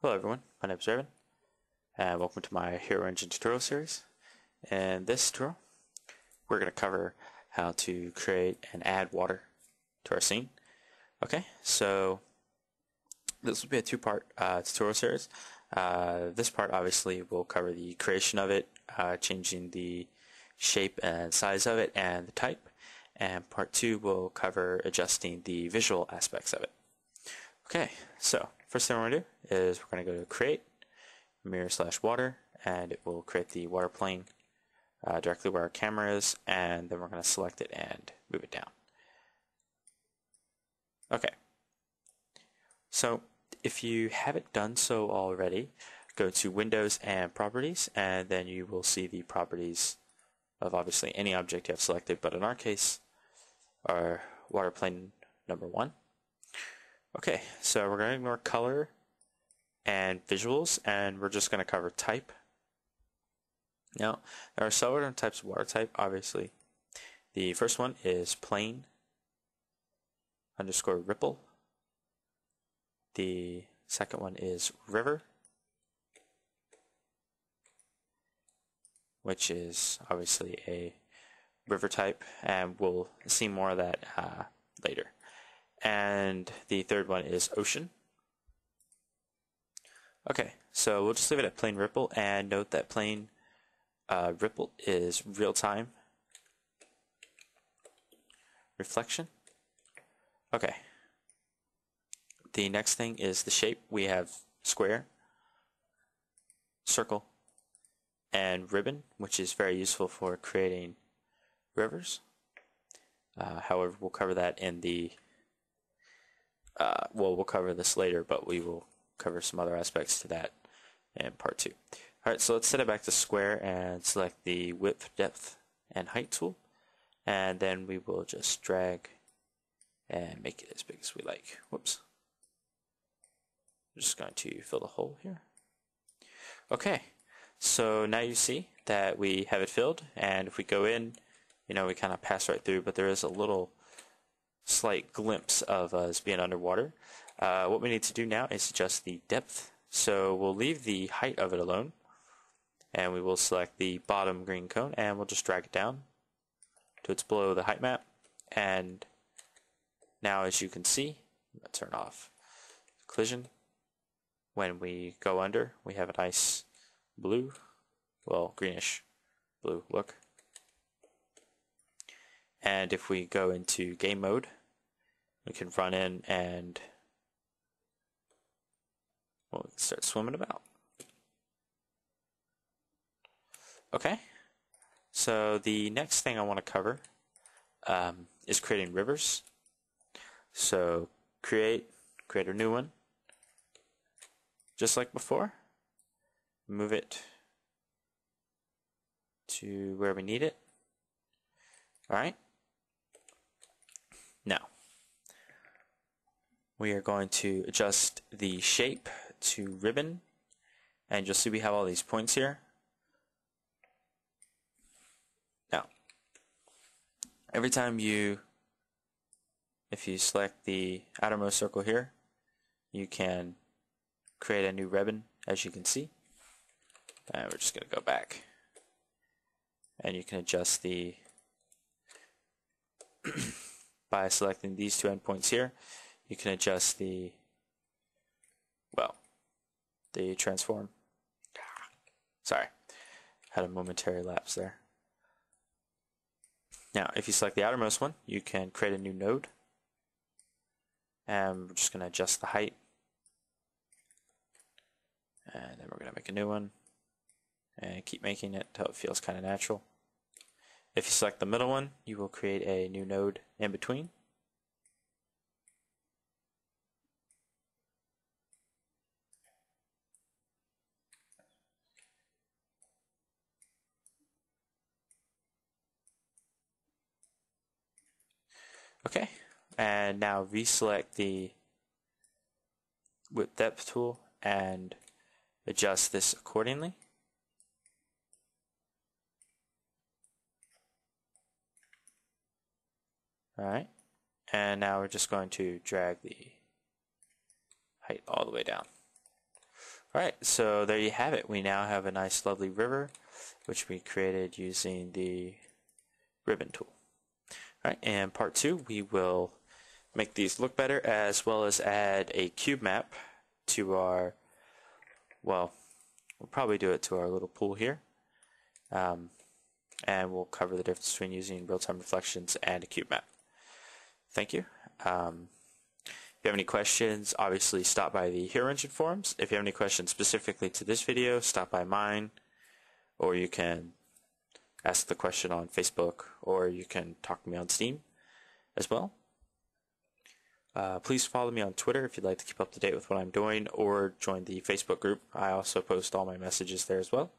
Hello everyone, my name is Raven, and welcome to my Hero Engine tutorial series. In this tutorial, we're going to cover how to create and add water to our scene. Okay, so this will be a two-part tutorial series. This part obviously will cover the creation of it, changing the shape and size of it and the type, and part two will cover adjusting the visual aspects of it. Okay, so first thing we're going to do is we're going to go to create mirror/water, and it will create the water plane directly where our camera is, and then we're going to select it and move it down. Okay, so if you haven't done so already, go to Windows and Properties, and then you will see the properties of obviously any object you have selected, but in our case, our water plane number 1. Okay, so we're going to ignore color and visuals, and we're just going to cover type. Now, there are several different types of water type, obviously. The first one is plane _ ripple. The second one is river, which is obviously a river type, and we'll see more of that later. And the third one is ocean. Okay, so we'll just leave it at plain ripple, and note that plain ripple is real-time reflection. Okay, the next thing is the shape. We have square, circle, and ribbon, which is very useful for creating rivers. However, we'll cover that in the we'll cover this later, but we will cover some other aspects to that in part 2. Alright, so let's set it back to square and select the width, depth, and height tool, and then we will just drag and make it as big as we like. Whoops. I'm just going to fill the hole here. Okay, so now you see that we have it filled, and if we go in, you know, we kind of pass right through, but there is a little slight glimpse of us being underwater. What we need to do now is adjust the depth. So we'll leave the height of it alone, and we will select the bottom green cone, and we'll just drag it down to it's below the height map. And now, as you can see, let's turn off collision. When we go under, we have a nice blue, well, greenish blue look. And if we go into game mode, we can run in and we can start swimming about. Okay, so the next thing I want to cover is creating rivers. So create a new one, just like before. Move it to where we need it. All right. Now, we are going to adjust the shape to ribbon, and you'll see we have all these points here. Now, every time if you select the outermost circle here, you can create a new ribbon, as you can see. And we're just going to go back, and you can adjust the by selecting these two endpoints here, you can adjust the transform. Sorry, had a momentary lapse there. Now, if you select the outermost one, you can create a new node, and we're just going to adjust the height, and then we're going to make a new one and keep making it until it feels kind of natural. If you select the middle one, you will create a new node in between. Okay, and now reselect the width depth tool and adjust this accordingly. Alright, and now we're just going to drag the height all the way down. Alright, so there you have it. We now have a nice lovely river which we created using the ribbon tool. Alright, and part 2 we will make these look better as well as add a cube map to our, well, we'll probably do it to our little pool here. And we'll cover the difference between using real-time reflections and a cube map. Thank you. If you have any questions, obviously stop by the Hero Engine forums. If you have any questions specifically to this video, stop by mine, or you can ask the question on Facebook, or you can talk to me on Steam as well. Please follow me on Twitter if you'd like to keep up to date with what I'm doing, or join the Facebook group. I also post all my messages there as well.